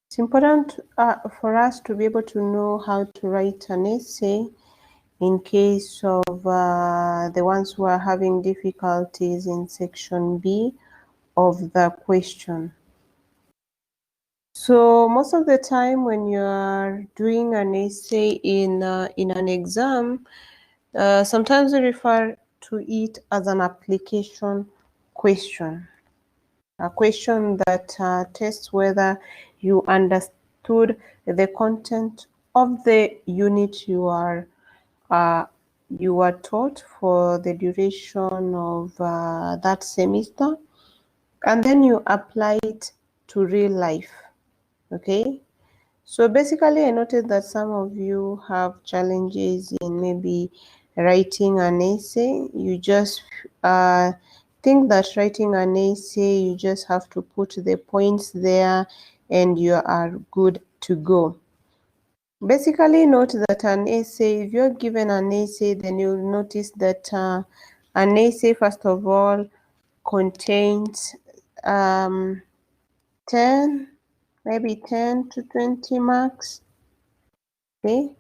it's important for us to be able to know how to write an essay in case of the ones who are having difficulties in section B of the question. So most of the time when you are doing an essay in an exam, sometimes we refer to it as an application question, a question that tests whether you understood the content of the unit you are taught for the duration of that semester, and then you apply it to real life. Okay, so basically I noticed that some of you have challenges in maybe writing an essay. You just think that writing an essay, you just have to put the points there and you are good to go. Basically, note that an essay, if you're given an essay, then you'll notice that an essay, first of all, contains 10, maybe 10 to 20 marks. Okay,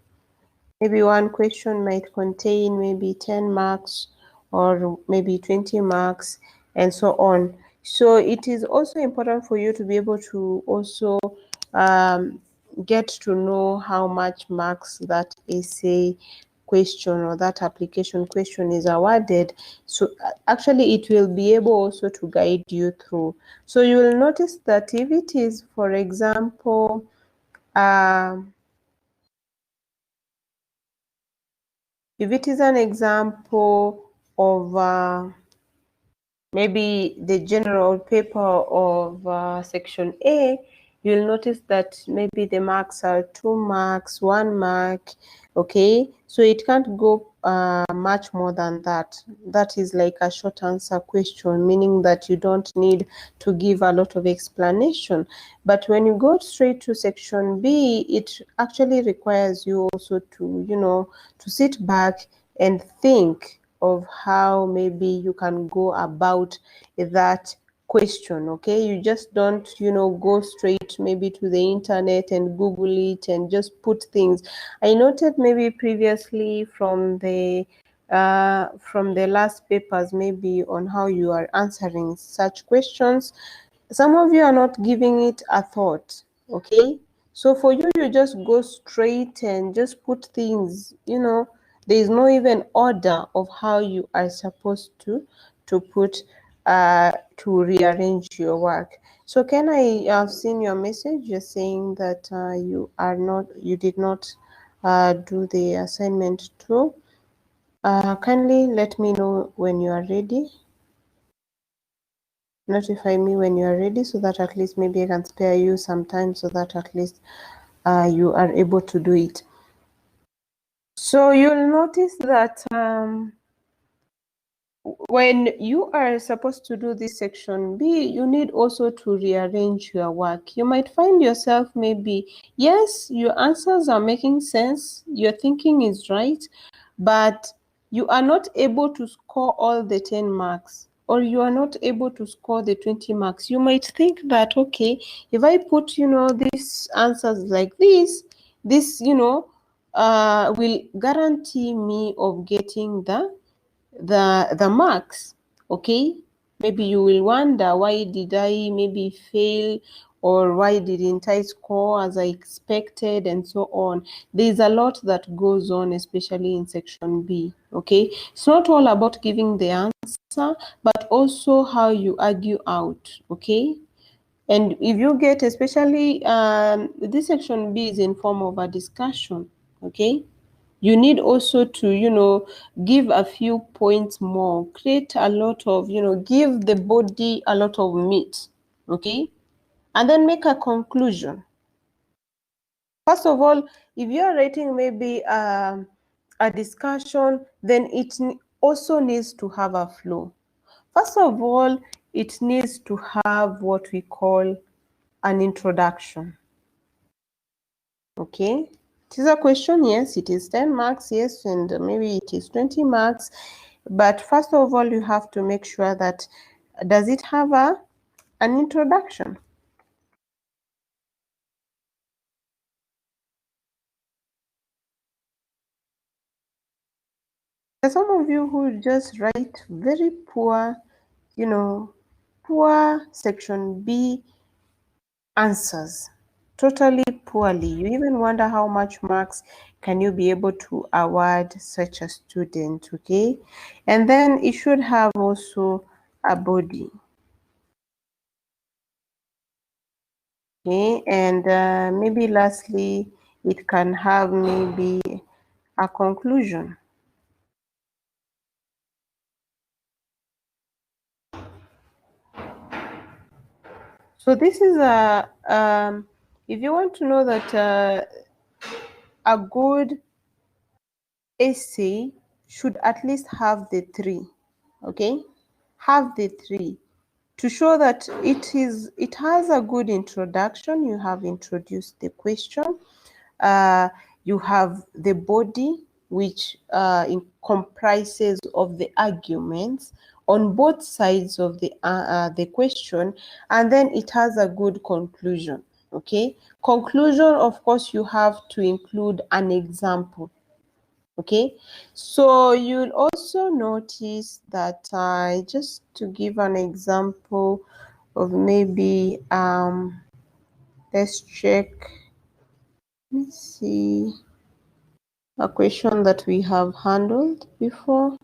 maybe one question might contain maybe 10 marks or maybe 20 marks and so on. So it is also important for you to be able to also get to know how much marks that essay question or that application question is awarded. So actually it will be able also to guide you through. So you will notice that if it is, for example, if it is an example of maybe the general paper of section A, you'll notice that maybe the marks are 2 marks, 1 mark, okay? So it can't go much more than that. That is like a short answer question, meaning that you don't need to give a lot of explanation. But when you go straight to section B, it actually requires you also to, to sit back and think of how maybe you can go about that question. Okay, you just don't go straight maybe to the internet and Google it and just put things. I noted maybe previously from the last papers maybe on how you are answering such questions, some of you are not giving it a thought. Okay, so for you, you just go straight and just put things, there is no even order of how you are supposed to put to rearrange your work. So can I have seen your message? You're saying that you did not do the assignment too. Kindly let me know when you are ready. Notify me when you are ready so that at least maybe I can spare you some time so that at least you are able to do it. So you'll notice that when you are supposed to do this section B, you need also to rearrange your work. You might find yourself maybe, yes, your answers are making sense, your thinking is right, but you are not able to score all the 10 marks, or you are not able to score the 20 marks. You might think that, okay, if I put, these answers like this, will guarantee me of getting the marks. Okay, maybe you will wonder, why did I maybe fail, or why didn't I score as I expected, and so on. There's a lot that goes on, especially in section B. Okay, it's not all about giving the answer, but also how you argue out. Okay, and if you get, especially this section B is in form of a discussion. Okay, you need also to give a few points more, create a lot of give the body a lot of meat. Okay, and then make a conclusion. First of all, if you are writing maybe a discussion, then it also needs to have a flow. First of all, it needs to have what we call an introduction. Okay, it is a question, yes, it is 10 marks, yes, and maybe it is 20 marks. But first of all, you have to make sure that does it have an introduction? There's some of you who just write very poor, poor section B answers, totally poorly. You even wonder how much marks can you be able to award such a student, okay? And then it should have also a body. Okay, and maybe lastly, it can have maybe a conclusion. So this is if you want to know that a good essay should at least have the three, okay? Have the three to show that it has a good introduction. You have introduced the question. You have the body, which comprises of the arguments on both sides of the question, and then it has a good conclusion. Okay, conclusion, of course, you have to include an example. Okay, so you'll also notice that just to give an example of maybe let's check. Let's see a question that we have handled before.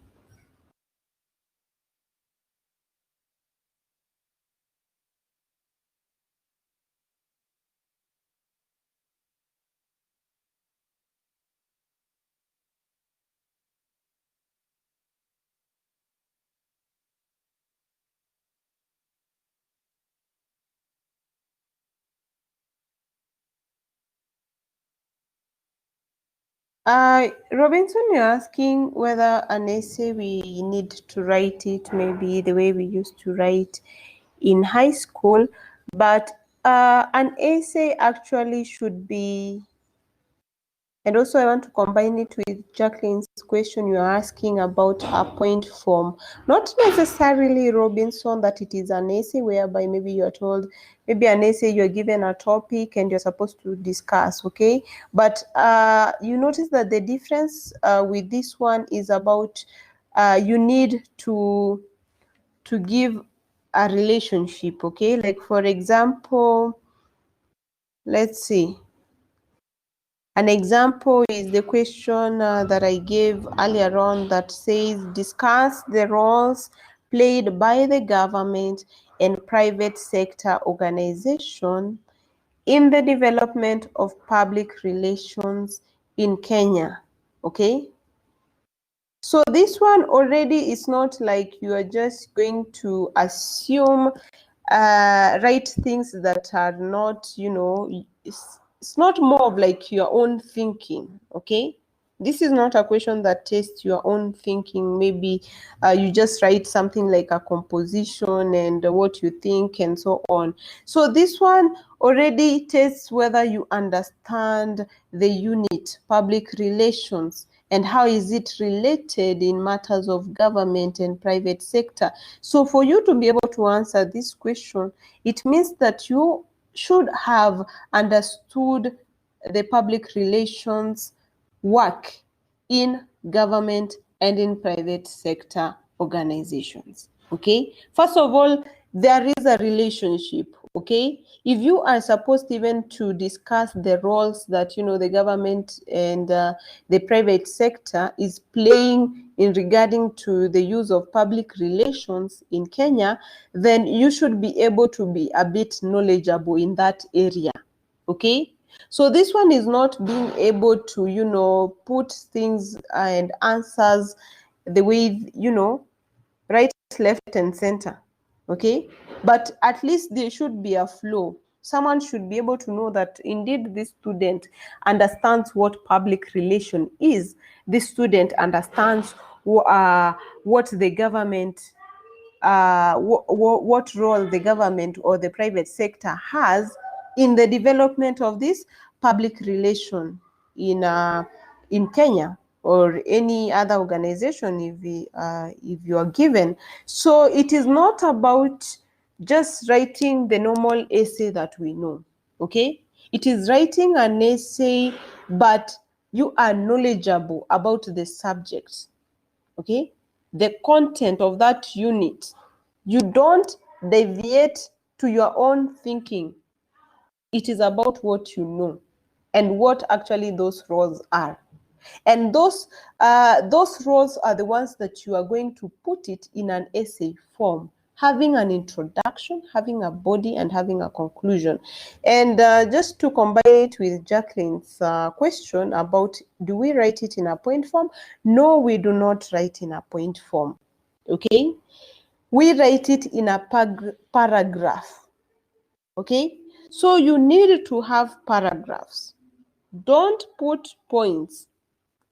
Robinson, you're asking whether an essay we need to write it maybe the way we used to write in high school, but an essay actually should be, and also I want to combine it with Jacqueline's question you're asking about a point form. Not necessarily, Robinson, that it is an essay whereby maybe you're told, maybe an essay you're given a topic and you're supposed to discuss, okay? But you notice that the difference with this one is about you need to give a relationship, okay? Like for example, let's see. An example is the question that I gave earlier on that says, discuss the roles played by the government and private sector organization in the development of public relations in Kenya. Okay? So this one already is not like you are just going to assume write things that are not, it's not more of like your own thinking, okay? This is not a question that tests your own thinking. Maybe you just write something like a composition and what you think and so on. So this one already tests whether you understand the unit, public relations, and how is it related in matters of government and private sector. So for you to be able to answer this question, it means that you should have understood the public relations work in government and in private sector organizations. Okay, first of all, there is a relationship. Okay, if you are supposed even to discuss the roles that the government and the private sector is playing in regarding to the use of public relations in Kenya, then you should be able to be a bit knowledgeable in that area. Okay, so this one is not being able to put things and answers the way right, left and center. Okay, but at least there should be a flow. Someone should be able to know that indeed this student understands what public relation is. This student understands what the government what role the government or the private sector has in the development of this public relation in Kenya. or any other organization if you are given. So it is not about just writing the normal essay that we know, okay? It is writing an essay, but you are knowledgeable about the subject, okay? The content of that unit. You don't deviate to your own thinking. It is about what you know and what actually those roles are. And those roles are the ones that you are going to put it in an essay form, having an introduction, having a body, and having a conclusion. And just to combine it with Jacqueline's question about, do we write it in a point form? No, we do not write in a point form, okay? We write it in a paragraph, okay? So you need to have paragraphs. Don't put points.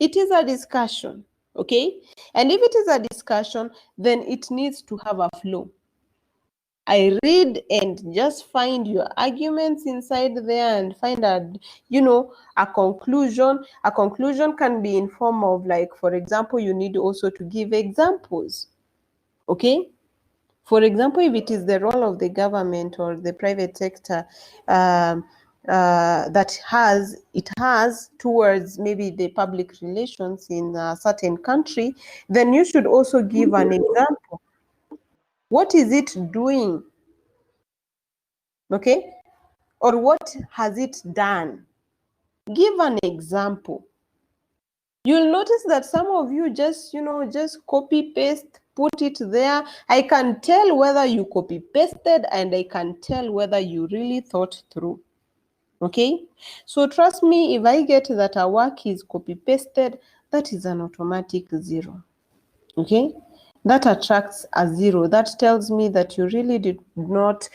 It is a discussion, okay? And if it is a discussion, then it needs to have a flow. I read and just find your arguments inside there and find a conclusion. A conclusion can be in form of, like, for example, you need also to give examples, okay? For example, if it is the role of the government or the private sector that has towards maybe the public relations in a certain country, then you should also give an example. What is it doing? Okay? Or what has it done? Give an example. You'll notice that some of you just copy paste, put it there. I can tell whether you copy pasted, and I can tell whether you really thought through. Okay? So trust me, if I get that a work is copy pasted, that is an automatic 0. Okay? That attracts a 0. That tells me that you really did not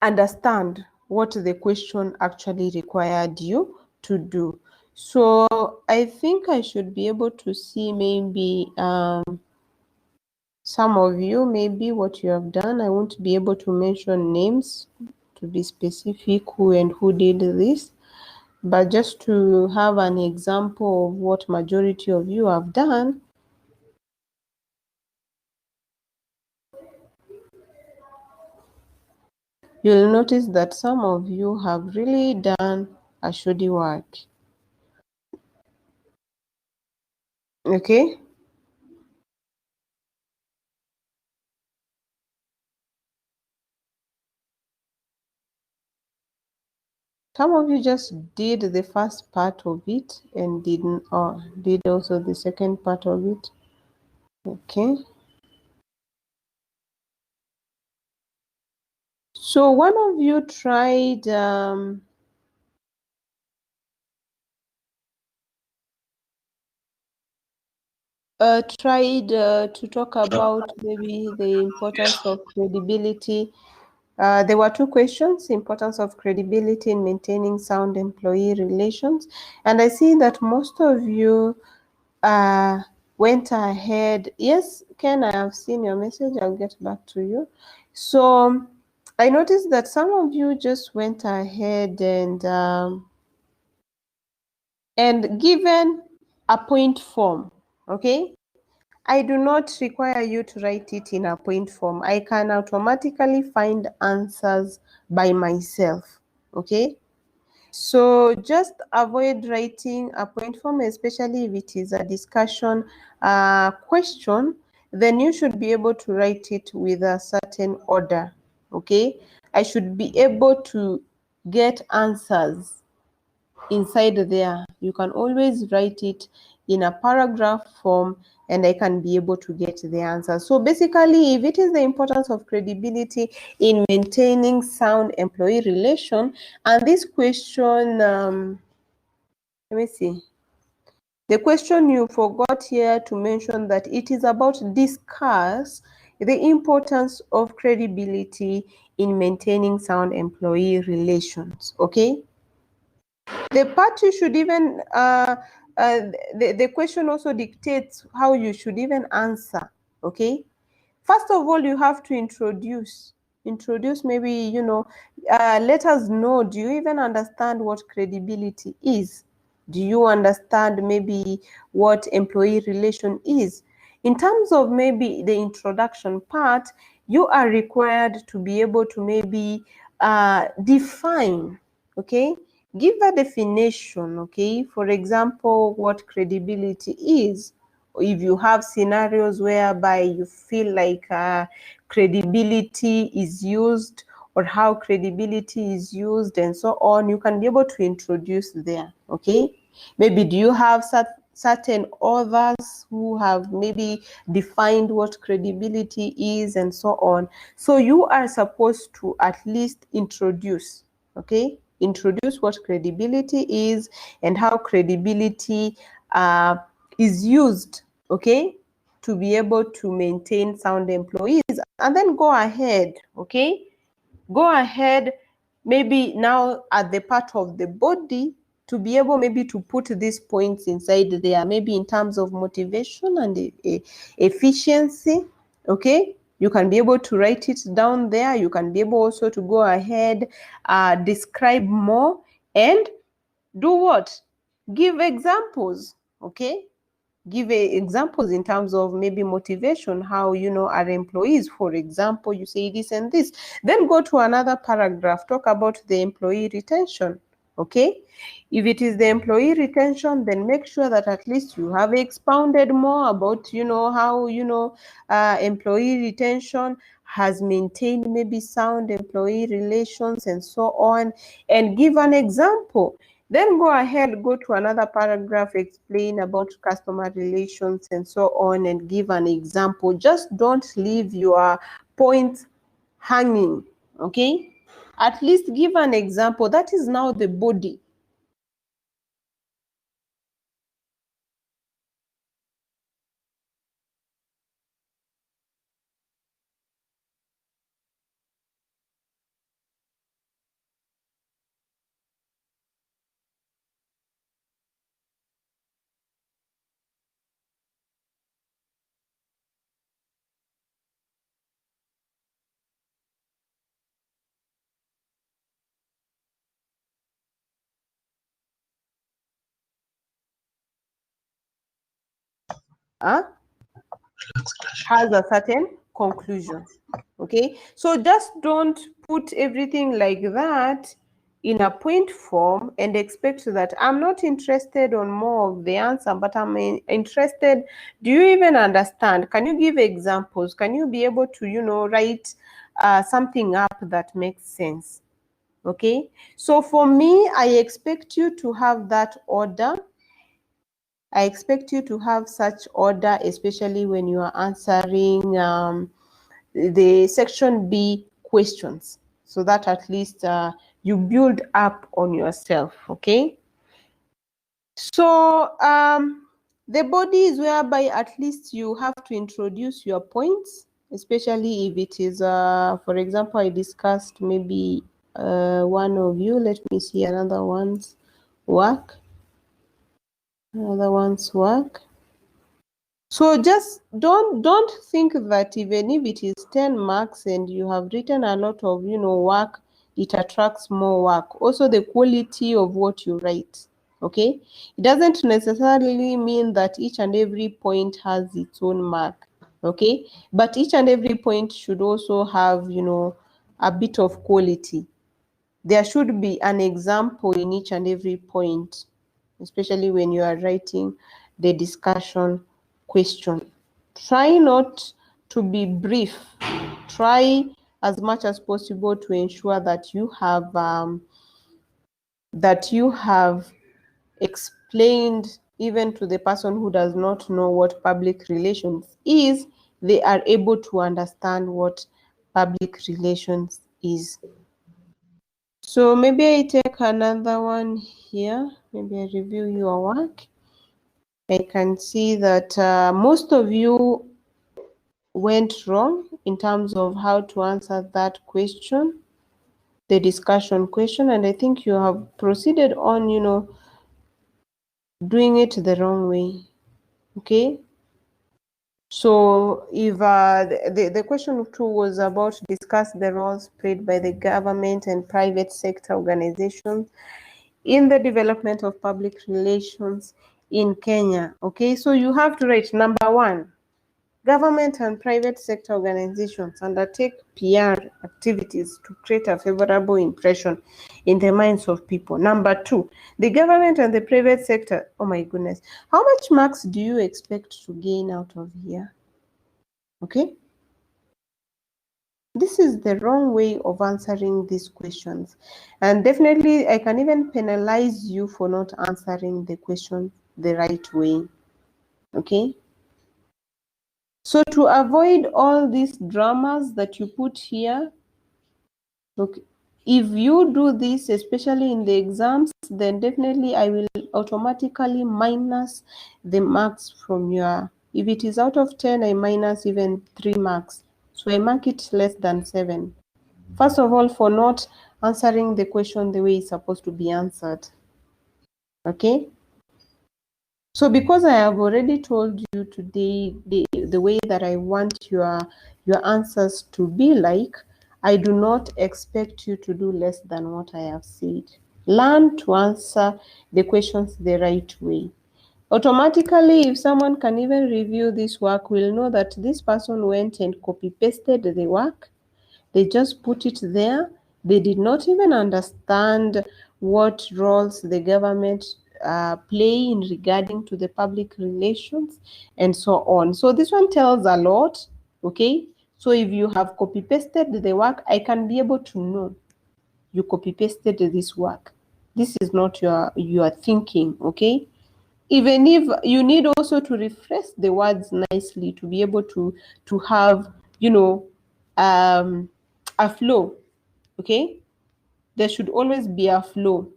understand what the question actually required you to do. So I think I should be able to see maybe some of you, maybe what you have done. I won't be able to mention names to be specific who and who did this, but just to have an example of what majority of you have done. You'll notice that some of you have really done a shoddy work. Okay? Some of you just did the first part of it and did also the second part of it. Okay. So one of you tried to talk about maybe the importance of credibility. There were 2 questions: importance of credibility in maintaining sound employee relations. And I see that most of you went ahead. Yes, Ken, I have seen your message. I'll get back to you. So I noticed that some of you just went ahead and given a point form, okay? I do not require you to write it in a point form. I can automatically find answers by myself, okay? So just avoid writing a point form, especially if it is a discussion question. Then you should be able to write it with a certain order, okay? I should be able to get answers inside there. You can always write it in a paragraph form, and I can be able to get the answer. So basically, if it is the importance of credibility in maintaining sound employee relation, and this question, let me see. The question you forgot here to mention that it is about discuss the importance of credibility in maintaining sound employee relations, okay? The part you should even, the question also dictates how you should even answer, okay? First of all, you have to introduce maybe, let us know, do you even understand what credibility is? Do you understand maybe what employee relation is? In terms of maybe the introduction part, you are required to be able to maybe define, okay? Give a definition, okay? For example, what credibility is. If you have scenarios whereby you feel like credibility is used, or how credibility is used and so on, you can be able to introduce there, okay? Maybe do you have certain authors who have maybe defined what credibility is and so on? So you are supposed to at least introduce, okay? Introduce what credibility is and how credibility is used, okay, to be able to maintain sound employees. And then go ahead, okay? Go ahead, maybe now at the part of the body, to be able maybe to put these points inside there, maybe in terms of motivation and efficiency, okay? You can be able to write it down there. You can be able also to go ahead, describe more, and do what? Give examples, okay? Give examples in terms of maybe motivation, how, you know, our employees, for example, you say this and this. Then go to another paragraph, talk about the employee retention, okay? If it is the employee retention, then make sure that at least you have expounded more about, you know, how, you know, employee retention has maintained maybe sound employee relations and so on, and give an example. Then go ahead, go to another paragraph, explain about customer relations and so on, and give an example. Just don't leave your point hanging, okay? At least give an example. That is now the body. Has a certain conclusion, okay? So just don't put everything like that in a point form and expect that I'm not interested on more of the answer, but I'm interested. Do you even understand? Can you give examples? Can you be able to, you know, write something up that makes sense? Okay, so for me, I expect you to have that order. I expect you to have such order, especially when you are answering the section B questions, so that at least you build up on yourself, okay? So the body is whereby at least you have to introduce your points, especially if it is, for example, I discussed maybe one of you. Let me see another one's work. Another one's work. So just don't think that even if it is 10 marks and you have written a lot of, you know, work, it attracts more work. Also the quality of what you write, okay? It doesn't necessarily mean that each and every point has its own mark, okay? But each and every point should also have, you know, a bit of quality. There should be an example in each and every point, especially when you are writing the discussion question. Try not to be brief. Try as much as possible to ensure that you have explained, even to the person who does not know what public relations is, they are able to understand what public relations is. So maybe I take another one here. Maybe I review your work. I can see that most of you went wrong in terms of how to answer that question, the discussion question, and I think you have proceeded on, you know, doing it the wrong way, okay? So if the question 2 was about discuss the roles played by the government and private sector organizations in the development of public relations in Kenya. Okay, so you have to write number 1. Government and private sector organizations undertake PR activities to create a favorable impression in the minds of people. Number 2, the government and the private sector. Oh my goodness. How much marks do you expect to gain out of here? Okay. This is the wrong way of answering these questions. And definitely, I can even penalize you for not answering the question the right way. Okay. So to avoid all these dramas that you put here, okay, if you do this, especially in the exams, then definitely I will automatically minus the marks from your, if it is out of 10, I minus even 3 marks. So I mark it less than 7. First of all, for not answering the question the way it's supposed to be answered. Okay? So because I have already told you today the way that I want your answers to be like, I do not expect you to do less than what I have said. Learn to answer the questions the right way. Automatically, if someone can even review this work, will know that this person went and copy-pasted the work. They just put it there. They did not even understand what roles the government play in regarding to the public relations and so on. So this one tells a lot, okay? So if you have copy-pasted the work, I can be able to know you copy-pasted this work. This is not your thinking, okay? Even if you need also to refresh the words nicely to be able to have, a flow, okay? There should always be a flow.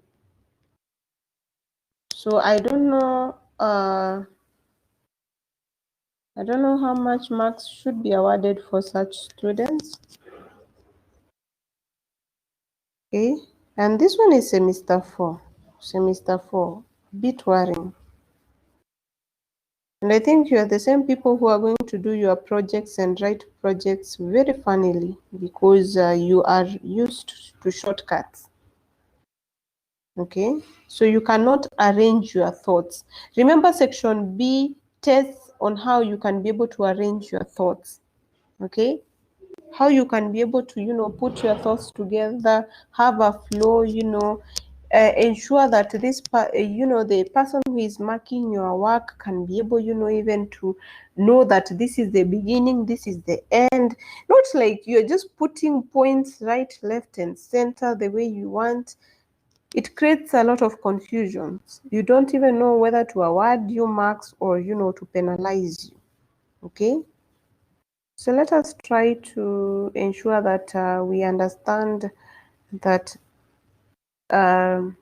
So I don't know how much marks should be awarded for such students. Okay, and this one is semester 4. Semester 4, a bit worrying. And I think you are the same people who are going to do your projects and write projects very funnily because you are used to shortcuts. Okay, so you cannot arrange your thoughts. Remember, section B tests on how you can be able to arrange your thoughts. Okay, how you can be able to put your thoughts together, have a flow, ensure that this the person who is marking your work can be able even to know that this is the beginning, this is the end, not like you're just putting points right, left and center the way you want. It creates a lot of confusion. You don't even know whether to award you marks or to penalize you. Okay, so let us try to ensure that we understand that an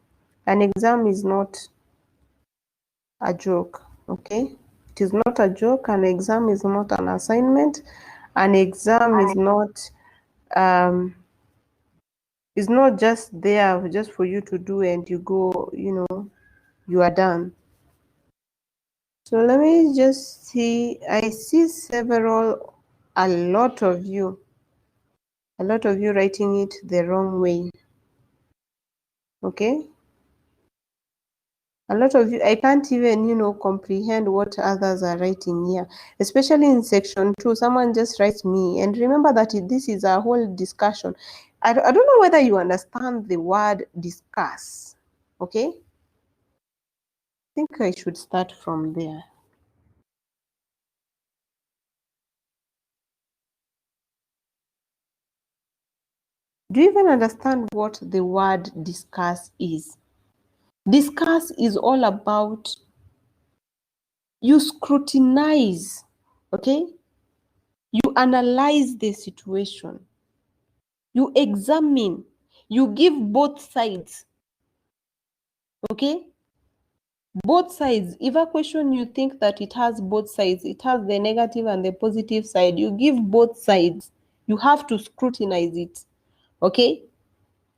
exam is not a joke. Okay, it is not a joke. An exam is not an assignment. An exam is not just there just for you to do and you go, you are done. So let me just see. I see a lot of you writing it the wrong way. Okay, a lot of you, I can't even comprehend what others are writing here, especially in section 2. Someone just writes me, and remember that this is a whole discussion. I don't know whether you understand the word discuss. Okay, I think I should start from there. Do you even understand what the word discuss is? Discuss is all about you scrutinize, okay? You analyze the situation. You examine. You give both sides, okay? Both sides. If a question you think that it has both sides, it has the negative and the positive side, you give both sides. You have to scrutinize it, okay?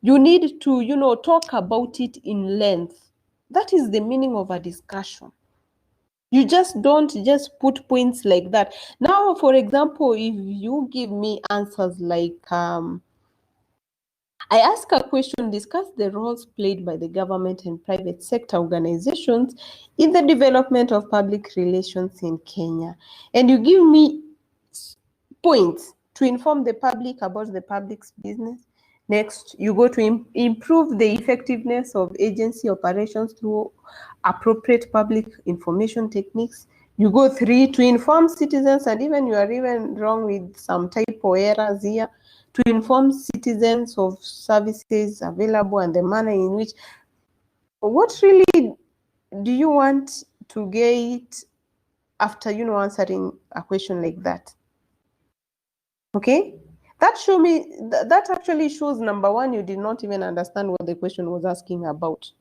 You need to, talk about it in length. That is the meaning of a discussion. You just don't just put points like that. Now, for example, if you give me answers like I ask a question, discuss the roles played by the government and private sector organizations in the development of public relations in Kenya. And you give me points to inform the public about the public's business. Next, you go to improve the effectiveness of agency operations through appropriate public information techniques. You go 3, to inform citizens, and even you are even wrong with some typo errors here, to inform citizens of services available and the manner in which, what really do you want to get after, answering a question like that? Okay, that actually shows, number one, you did not even understand what the question was asking about.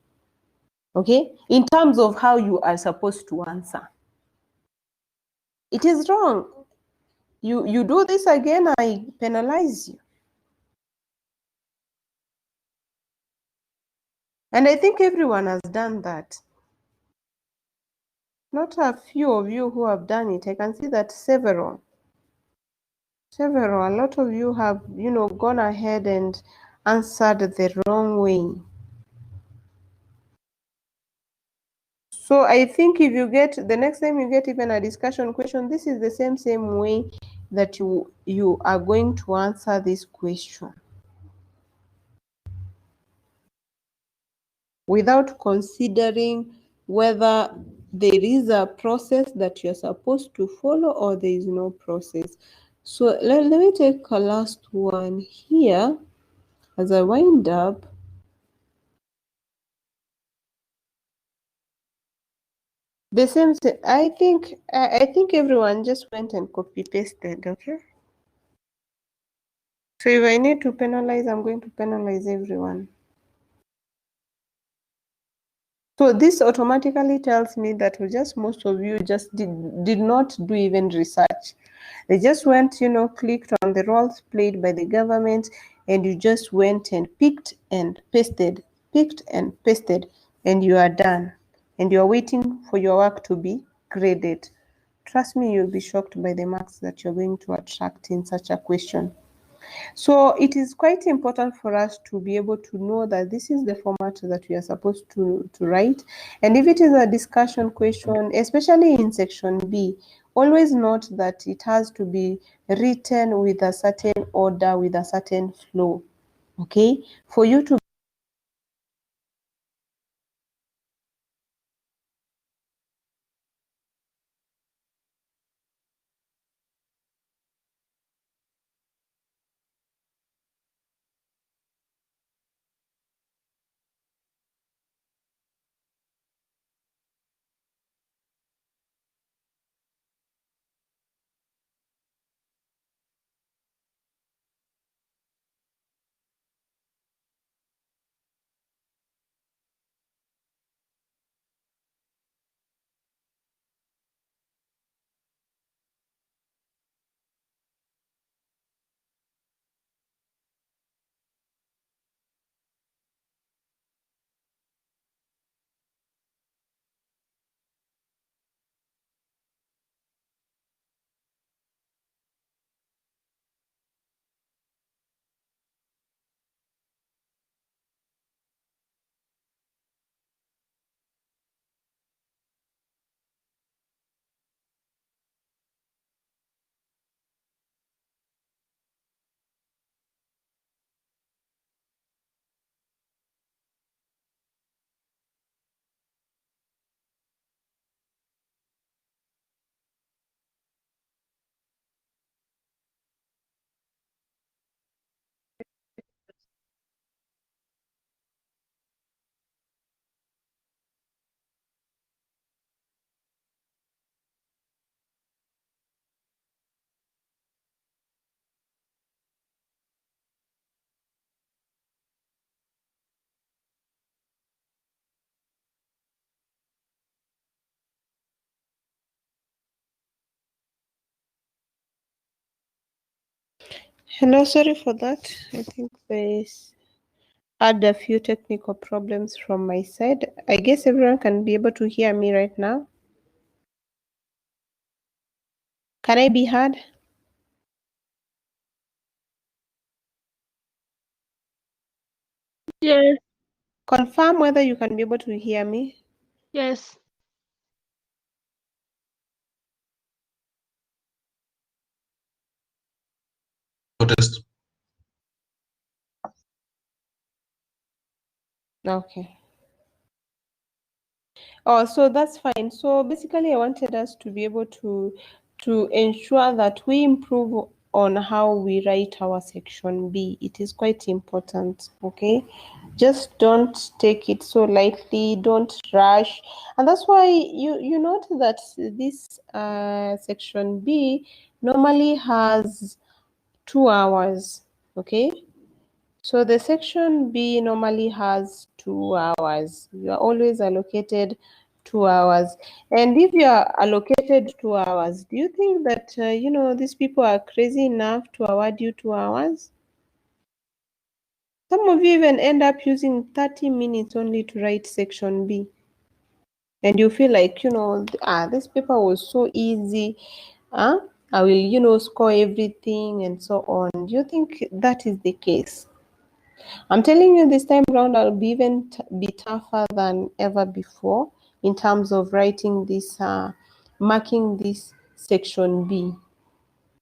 Okay, in terms of how you are supposed to answer, it is wrong. You do this again, I penalize you. And I think everyone has done that. Not a few of you who have done it. I can see that several, a lot of you have, gone ahead and answered the wrong way. So I think if you get, the next time you get even a discussion question, this is the same way that you are going to answer this question, without considering whether there is a process that you're supposed to follow or there is no process. So let me take a last one here as I wind up. The same thing. I think everyone just went and copy pasted. Okay. So if I need to penalize, I'm going to penalize everyone. So this automatically tells me that most of you just did not do even research. They just went, clicked on the roles played by the government, and you just went and picked and pasted, and you are done. And you are waiting for your work to be graded. Trust me, you'll be shocked by the marks that you're going to attract in such a question. So it is quite important for us to be able to know that this is the format that we are supposed to write. And if it is a discussion question, especially in section B, always note that it has to be written with a certain order, with a certain flow. Okay? For you to Hello, sorry for that. I think they had a few technical problems from my side. I guess everyone can be able to hear me right now. Can I be heard? Yes. Confirm whether you can be able to hear me. Yes. Test. Okay. Oh, so that's fine. So basically, I wanted us to be able to ensure that we improve on how we write our section B. It is quite important. Okay, just don't take it so lightly. Don't rush, and that's why you note that this section B normally has 2 hours. Okay. So the section B normally has 2 hours. You are always allocated 2 hours. And if you are allocated 2 hours, do you think that, these people are crazy enough to award you 2 hours? Some of you even end up using 30 minutes only to write section B. And you feel like, this paper was so easy. I will, score everything and so on. Do you think that is the case? I'm telling you, this time around, I'll be even be tougher than ever before in terms of writing this, marking this section B.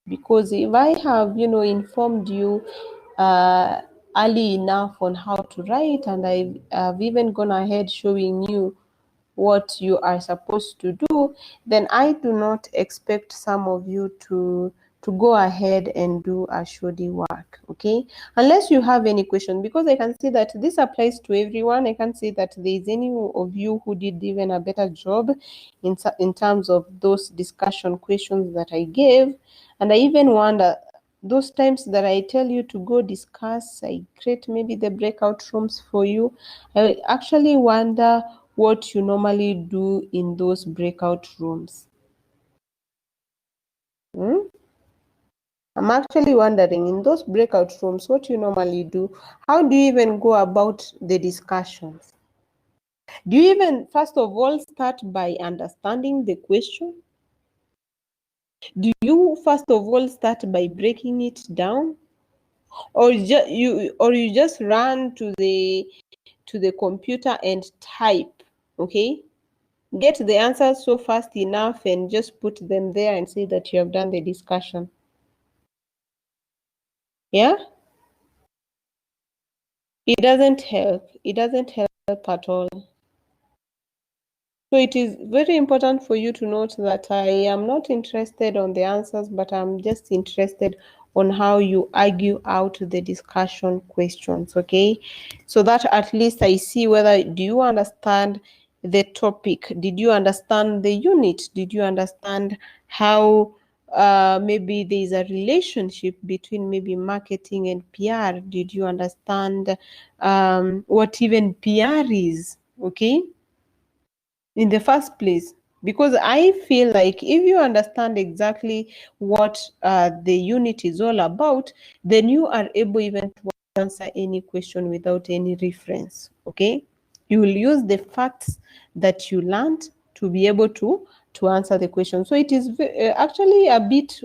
Because if I have, informed you early enough on how to write, and I've even gone ahead showing you what you are supposed to do, then I do not expect some of you to go ahead and do a shoddy work, okay? Unless you have any question, because I can see that this applies to everyone. I can't see that there is any of you who did even a better job in terms of those discussion questions that I gave. And I even wonder, those times that I tell you to go discuss, I create maybe the breakout rooms for you, I actually wonder what you normally do in those breakout rooms. I'm actually wondering, in those breakout rooms, what you normally do. How do you even go about the discussions? Do you even, first of all, start by understanding the question? Do you, first of all, start by breaking it down? Or you just run to the computer and type, okay? Get the answers so fast enough and just put them there and say that you have done the discussion. Yeah? It doesn't help. It doesn't help at all. So it is very important for you to note that I am not interested on the answers, but I'm just interested on how you argue out the discussion questions, okay? So that at least I see whether, do you understand the topic? Did you understand the unit? Did you understand how maybe there is a relationship between maybe marketing and PR? Did you understand what even PR is, okay? In the first place, because I feel like if you understand exactly what the unit is all about, then you are able even to answer any question without any reference, okay? You will use the facts that you learned to be able to answer the question. So it is actually a bit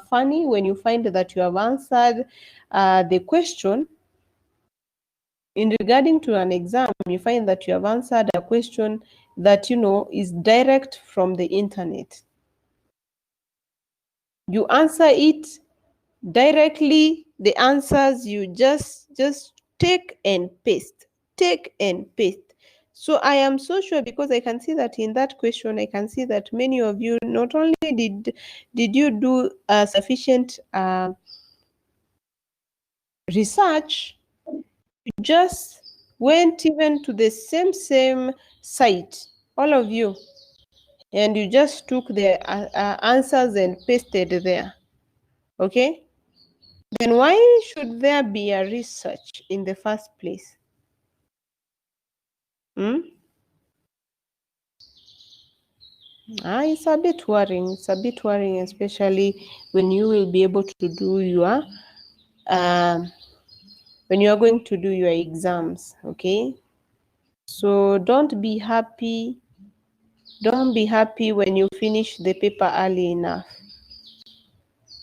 funny when you find that you have answered the question in regarding to an exam. You find that you have answered a question that is direct from the internet. You answer it directly. The answers you just take and paste, So I am so sure, because I can see that in that question, I can see that many of you, not only did you do sufficient research, you just went even to the same site, all of you, and you just took the answers and pasted there, okay? Then why should there be a research in the first place? It's a bit worrying. It's a bit worrying, especially when you will be able to do your when you are going to do your exams, okay? So don't be happy. Don't be happy when you finish the paper early enough.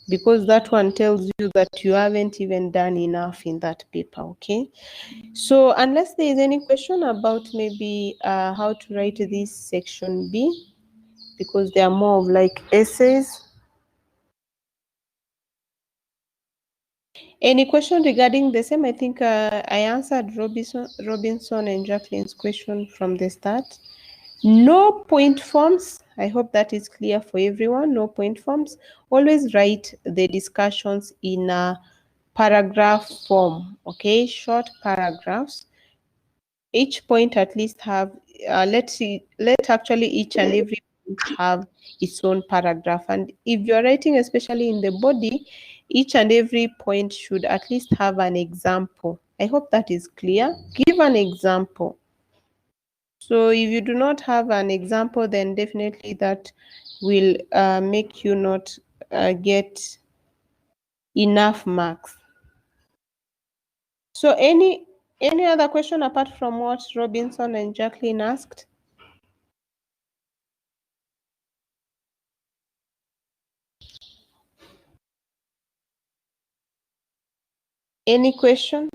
because that one tells you that you haven't even done enough in that paper, okay? So unless there is any question about maybe how to write this section B, because they are more of like essays. Any question regarding the same? I think I answered Robinson and Jacqueline's question from the start. No point forms. I hope that is clear for everyone. No point forms. Always write the discussions in a paragraph form, okay? Short paragraphs. Each point at least have, let actually each and every point have its own paragraph. And if you're writing, especially in the body, each and every point should at least have an example. I hope that is clear. Give an example. So if you do not have an example, then definitely that will make you not get enough marks. So any other question apart from what Robinson and Jacqueline asked? Any question?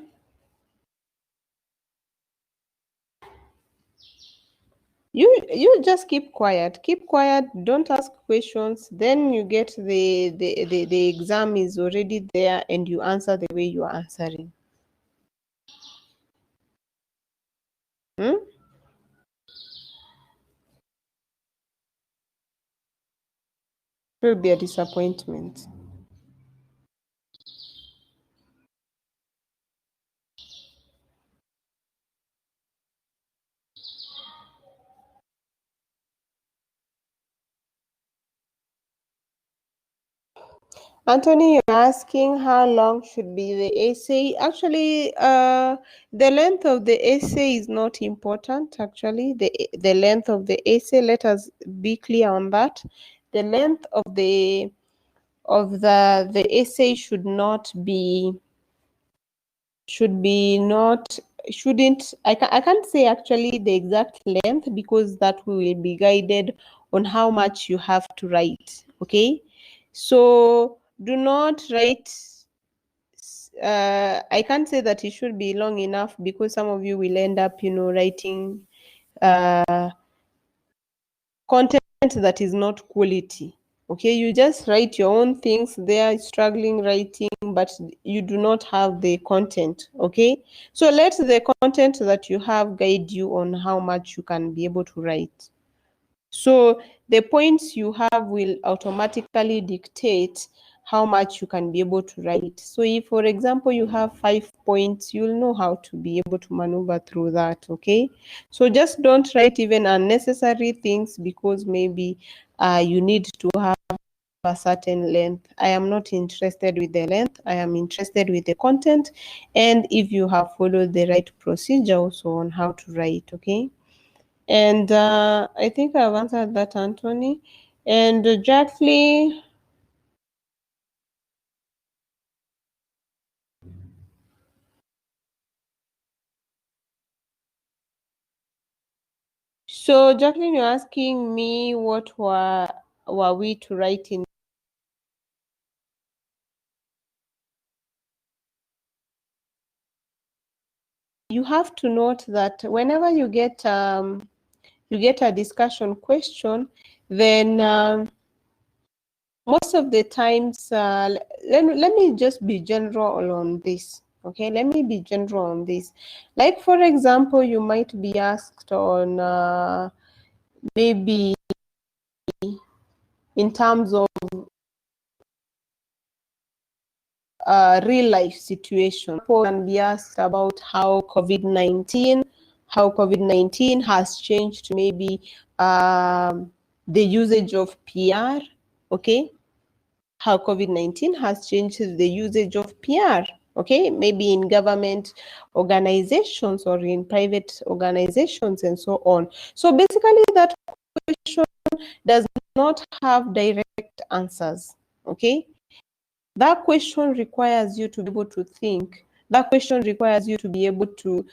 You just keep quiet. Keep quiet. Don't ask questions. Then you get the exam is already there and you answer the way you are answering. It will be a disappointment. Anthony, you're asking how long should be the essay. Actually, the length of the essay is not important. Actually, the length of the essay, let us be clear on that. The length of the essay shouldn't I can't say actually the exact length, because that will be guided on how much you have to write, okay? So do not write, I can't say that it should be long enough, because some of you will end up, writing content that is not quality. Okay, you just write your own things there, struggling writing, but you do not have the content. Okay, so let the content that you have guide you on how much you can be able to write. So the points you have will automatically dictate how much you can be able to write. So if, for example, you have 5 points, you'll know how to be able to maneuver through that, okay? So just don't write even unnecessary things because maybe you need to have a certain length. I am not interested with the length. I am interested with the content, and if you have followed the right procedure also on how to write, okay? And I think I've answered that, Anthony. And Jacqueline. So Jacqueline, you're asking me what were we to write in? You have to note that whenever you get a discussion question, then most of the times, let me just be general on this. Okay, let me be general on this. Like, for example, you might be asked on maybe in terms of real life situation. People can be asked about how COVID-19 has changed maybe the usage of PR, okay? How COVID-19 has changed the usage of PR, okay? Maybe in government organizations or in private organizations and so on. So basically that question does not have direct answers, okay? That question requires you to be able to think. That question requires you to be able to,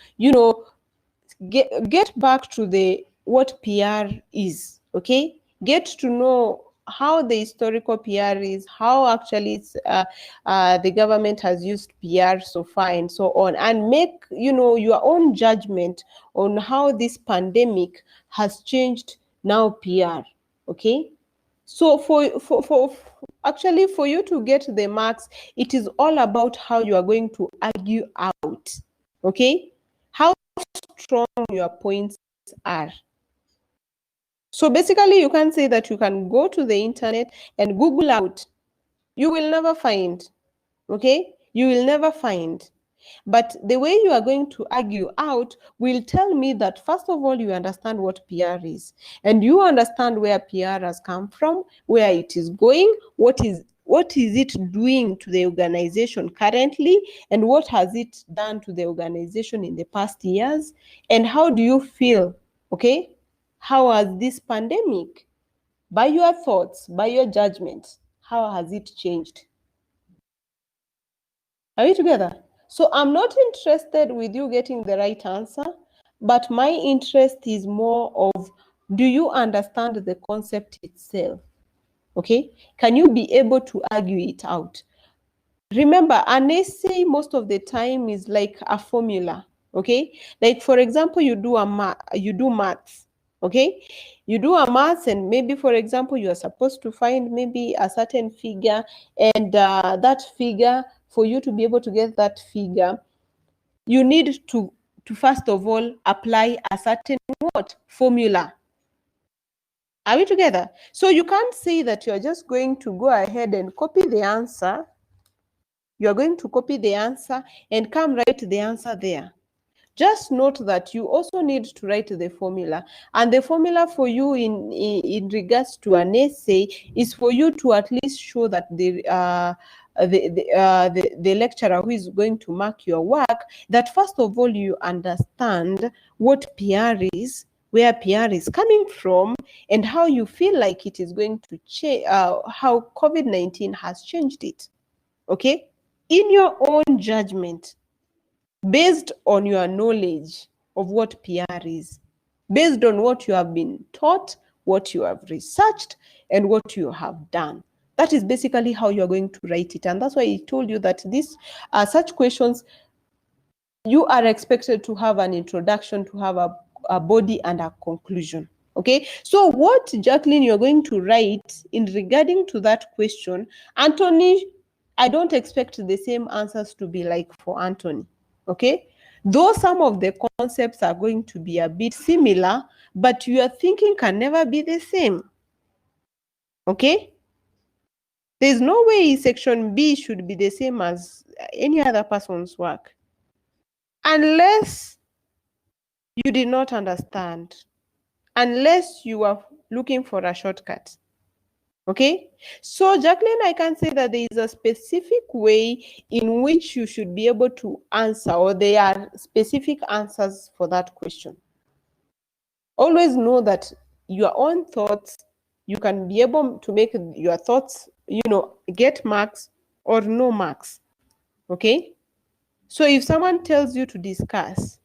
get back to what PR is, okay? Get to know how the historical PR is, how actually it's, the government has used PR so far and so on, and make, you know, your own judgment on how this pandemic has changed now PR. Okay, so actually for you to get the marks, it is all about how you are going to argue out. Okay, how strong your points are. So basically, you can say that you can go to the internet and Google out. You will never find, okay? You will never find. But the way you are going to argue out will tell me that, first of all, you understand what PR is. And you understand where PR has come from, where it is going, what is it doing to the organization currently, and what has it done to the organization in the past years, and how do you feel, okay? How has this pandemic, by your thoughts, by your judgment, how has it changed? Are we together? So I'm not interested with you getting the right answer, but my interest is more of, do you understand the concept itself? Okay? Can you be able to argue it out? Remember, an essay most of the time is like a formula. Okay? Like, for example, you do maths. Okay, you do a maths, and maybe, for example, you are supposed to find maybe a certain figure, and that figure, for you to be able to get that figure, you need to first of all apply a certain what formula. Are we together? So you can't say that you're just going to go ahead and copy the answer. You're going to copy the answer and come write the answer there. Just note that you also need to write the formula, and the formula for you in regards to an essay is for you to at least show that the lecturer who is going to mark your work, that first of all you understand what PR is, where PR is coming from, and how you feel like it is going to change, how COVID-19 has changed it. Okay, in your own judgment, based on your knowledge of what PR is, based on what you have been taught, what you have researched, and what you have done. That is basically how you're going to write it. And that's why I told you that these are such questions, you are expected to have an introduction, to have a body and a conclusion. Okay, so what, Jacqueline, you're going to write in regarding to that question, Anthony, I don't expect the same answers to be like for Anthony. Okay, though some of the concepts are going to be a bit similar, but your thinking can never be the same. Okay, there's no way section B should be the same as any other person's work, unless you did not understand, unless you are looking for a shortcut. Okay, so Jacqueline, I can say that there is a specific way in which you should be able to answer, or there are specific answers for that question. Always know that your own thoughts, you can be able to make your thoughts, get marks or no marks. Okay, so if someone tells you to discuss,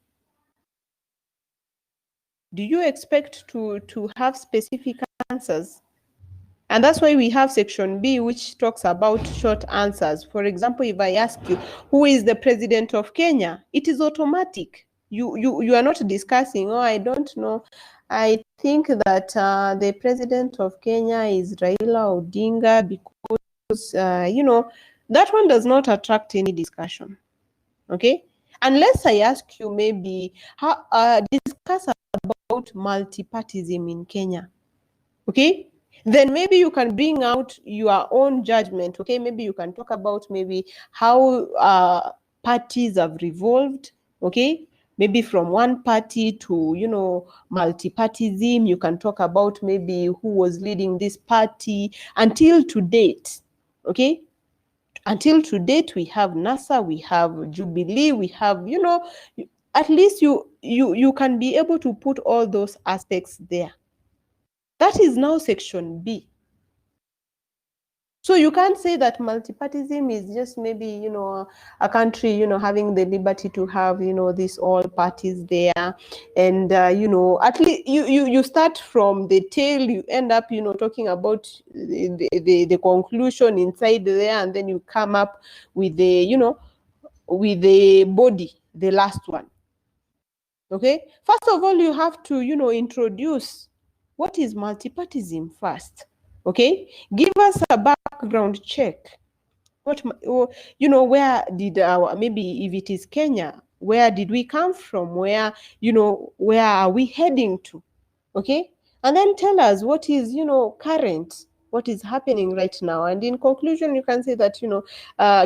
do you expect to have specific answers? And that's why we have section B, which talks about short answers. For example, if I ask you, who is the president of Kenya? It is automatic. You are not discussing, oh, I don't know. I think that the president of Kenya is Raila Odinga, because, that one does not attract any discussion. Okay? Unless I ask you maybe, discuss about multipartyism in Kenya. Okay? Then maybe you can bring out your own judgment. Okay, maybe you can talk about maybe how parties have revolved. Okay, maybe from one party to multi-partyism. You can talk about maybe who was leading this party until to date. Okay, until to date we have NASA, we have Jubilee, we have at least you can be able to put all those aspects there. That is now section B. So you can't say that multipartyism is just maybe, you know, a country, you know, having the liberty to have, you know, these all parties there. And, you know, at least you start from the tail, you end up, you know, talking about the conclusion inside there, and then you come up with the, you know, with the body, the last one. Okay, first of all, you have to, you know, introduce what is multipartyism first. Okay, give us a background check. What, you know, where did our, maybe if it is Kenya, where did we come from? Where, you know, where are we heading to? Okay, and then tell us what is, you know, current, what is happening right now. And in conclusion, you can say that, you know,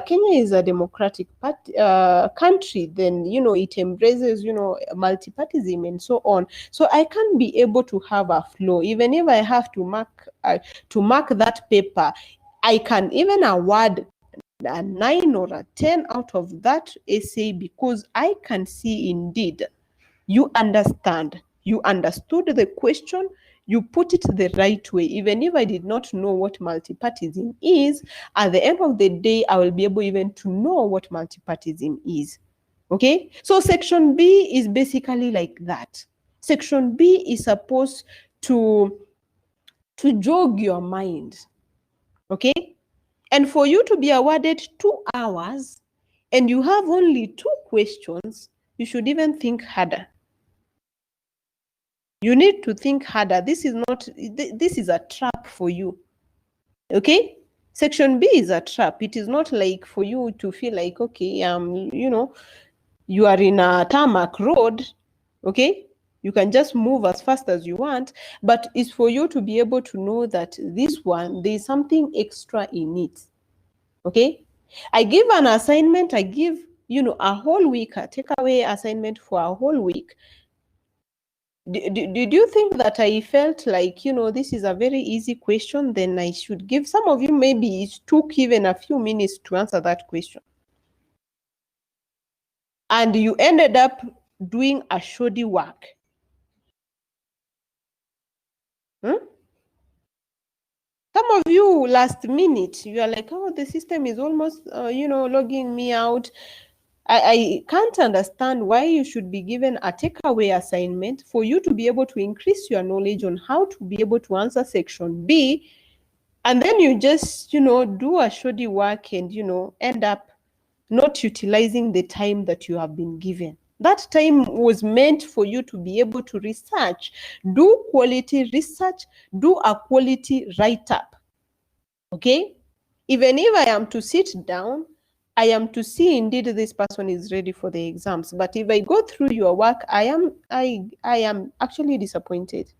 Kenya is a democratic country, then, you know, it embraces, you know, multipartyism and so on. So I can be able to have a flow, even if I have to mark that paper. I can even award a 9 or a 10 out of that essay, because I can see indeed you understand. You understood the question, you put it the right way. Even if I did not know what multipartyism is, at the end of the day, I will be able even to know what multipartyism is. Okay? So section B is basically like that. Section B is supposed to jog your mind. Okay? And for you to be awarded 2 hours and you have only 2 questions, you should even think harder. You need to think harder. This is a trap for you. Okay? Section B is a trap. It is not like for you to feel like, okay, you know, you are in a tarmac road, okay? You can just move as fast as you want, but it's for you to be able to know that this one, there's something extra in it. Okay? I give an assignment, I give, you know, a whole week, a takeaway assignment for a whole week. Did you think that I felt like, you know, this is a very easy question, then I should give? Some of you, maybe it took even a few minutes to answer that question. And you ended up doing a shoddy work. Some of you, last minute, you are like, oh, the system is almost, you know, logging me out. I can't understand why you should be given a takeaway assignment for you to be able to increase your knowledge on how to be able to answer section B. And then you just, you know, do a shoddy work and, you know, end up not utilizing the time that you have been given. That time was meant for you to be able to research, do quality research, do a quality write-up. Okay? Even if I am to sit down, I am to see indeed this person is ready for the exams. But if I go through your work, I am actually disappointed.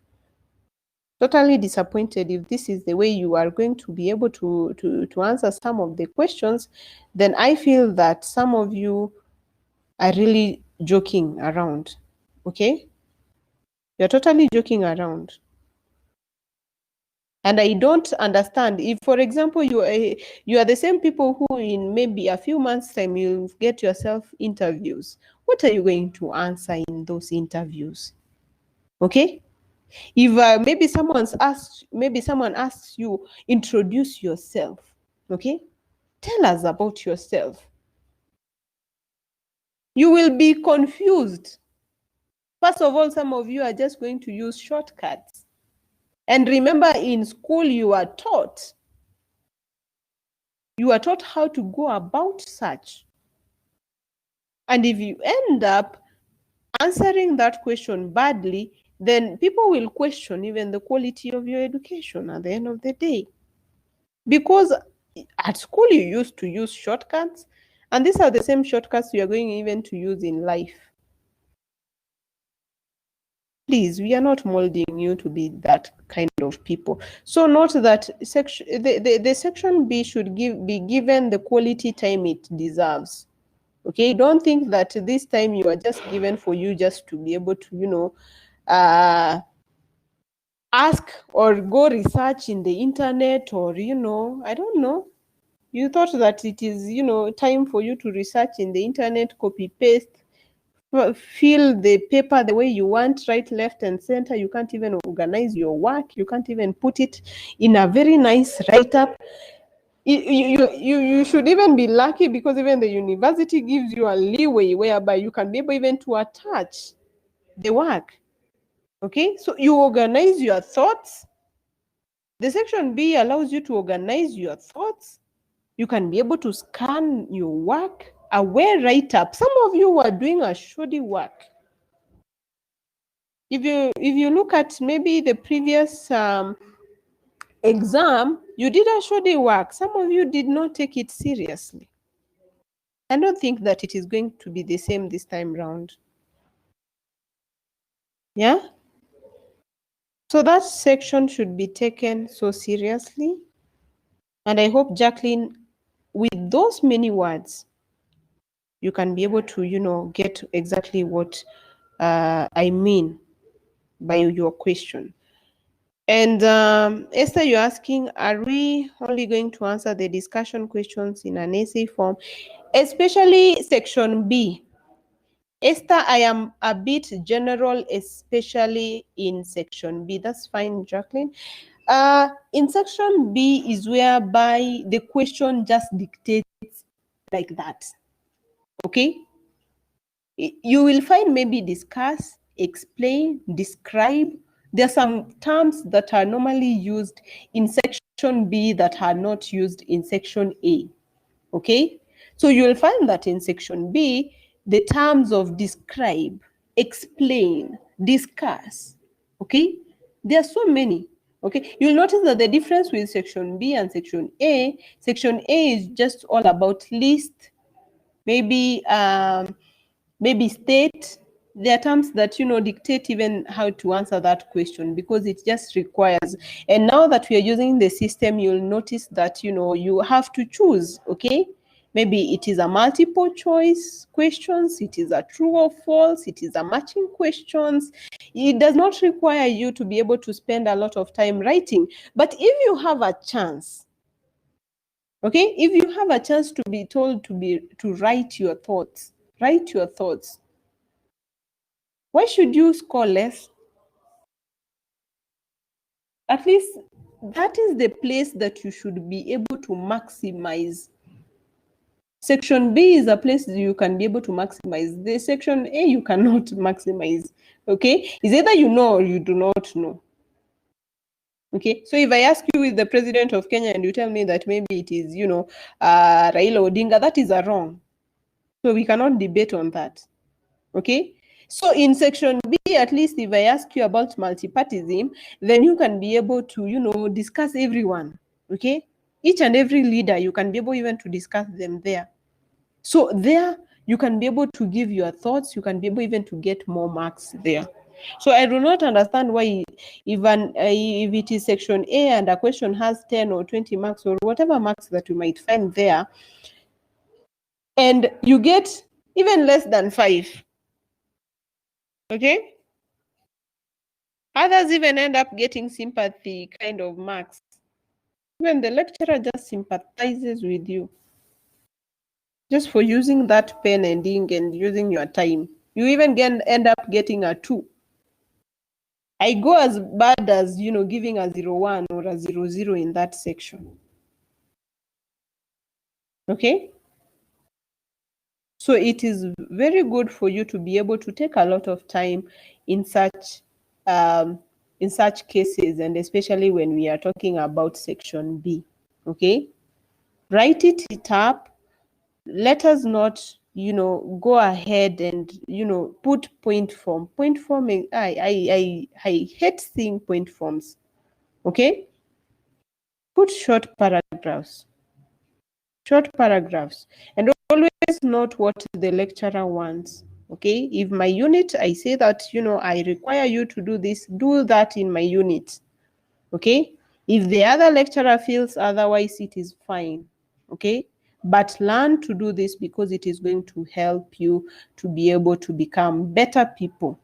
Totally disappointed. If this is the way you are going to be able to answer some of the questions, then I feel that some of you are really joking around. Okay? You're totally joking around. And I don't understand if, for example, you are the same people who in maybe a few months' time you get yourself interviews. What are you going to answer in those interviews? Okay? If maybe someone asks you, introduce yourself. Okay? Tell us about yourself. You will be confused. First of all, some of you are just going to use shortcuts. And remember, in school, you are taught how to go about such. And if you end up answering that question badly, then people will question even the quality of your education at the end of the day. Because at school, you used to use shortcuts, and these are the same shortcuts you are going even to use in life. Please, we are not molding you to be that kind of people. So note that the section B should be given the quality time it deserves. Okay, don't think that this time you are just given for you just to be able to, you know, ask or go research in the internet, or, you know, I don't know. You thought that it is, you know, time for you to research in the internet, copy paste, fill the paper the way you want, right, left, and center. You can't even organize your work. You can't even put it in a very nice write-up. You should even be lucky, because even the university gives you a leeway whereby you can be able even to attach the work. Okay, so you organize your thoughts. The section B allows you to organize your thoughts. You can be able to scan your work, a well write-up. Some of you were doing a shoddy work. If you look at maybe the previous exam, you did a shoddy work. Some of you did not take it seriously. I don't think that it is going to be the same this time round. Yeah? So that section should be taken so seriously. And I hope, Jacqueline, with those many words, you can be able to, get exactly what I mean by your question. And Esther, you're asking, are we only going to answer the discussion questions in an essay form, especially section B? Esther, I am a bit general, especially in section B. That's fine, Jacqueline. In section B is whereby the question just dictates like that. Okay? You will find maybe discuss, explain, describe. There are some terms that are normally used in section B that are not used in section A. Okay? So you will find that in section B, the terms of describe, explain, discuss, okay? There are so many, okay? You'll notice that the difference with section B and section A is just all about list, maybe state. There are terms that dictate even how to answer that question, because it just requires. And now that we are using the system, you'll notice that you have to choose. Okay, maybe it is a multiple choice questions, it is a true or false, it is a matching questions. It does not require you to be able to spend a lot of time writing. But if you have a chance, okay, if you have a chance to be told to write your thoughts, why should you score less? At least that is the place that you should be able to maximize. Section B is a place you can be able to maximize. The section A you cannot maximize. Okay, it's either you know or you do not know. Okay, so if I ask you, with the president of Kenya, and you tell me that maybe it is Raila Odinga, that is a wrong. So we cannot debate on that. Okay, so in section B, at least if I ask you about multipartyism, then you can be able to discuss everyone. Okay, each and every leader, you can be able even to discuss them there. So there you can be able to give your thoughts, you can be able even to get more marks there. So I do not understand why even if it is section A and a question has 10 or 20 marks or whatever marks that you might find there, and you get even less than 5. Okay, others even end up getting sympathy kind of marks. Even the lecturer just sympathizes with you just for using that pen and ink and using your time. You even end up getting a 2. I go as bad as giving a 0-1 or a 0-0 in that section. Okay, so it is very good for you to be able to take a lot of time in such cases, and especially when we are talking about section B. Okay, write it up. Let us not go ahead and put point form. I hate seeing point forms. Okay, put short paragraphs, and always note what the lecturer wants. Okay, if my unit, I say that I require you to do this, do that in my unit. Okay, if the other lecturer feels otherwise, it is fine. Okay, but learn to do this, because it is going to help you to be able to become better people.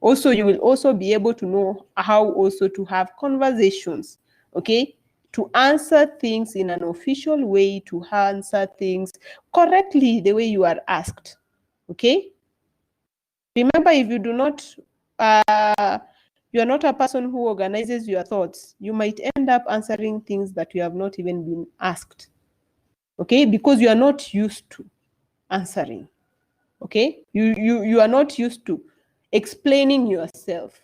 Also, you will also be able to know how also to have conversations. Okay, to answer things in an official way, to answer things correctly the way you are asked. Okay, remember, if you do not You are not a person who organizes your thoughts. You might end up answering things that you have not even been asked. Okay, because you are not used to answering. Okay, you are not used to explaining yourself.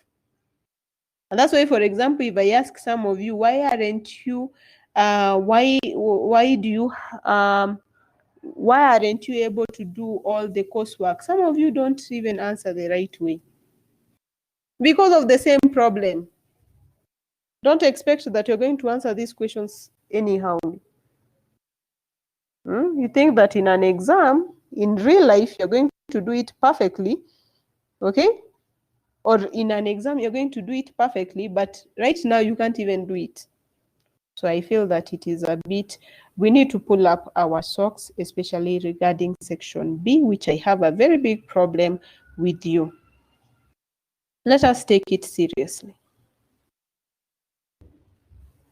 And that's why, for example, if I ask some of you, why aren't you why aren't you able to do all the coursework? Some of you don't even answer the right way because of the same problem. Don't expect that you're going to answer these questions anyhow. You think that in an exam, in real life, you're going to do it perfectly, okay? Or in an exam, you're going to do it perfectly, but right now you can't even do it. So I feel that it is a bit, we need to pull up our socks, especially regarding section B, which I have a very big problem with you. Let us take it seriously.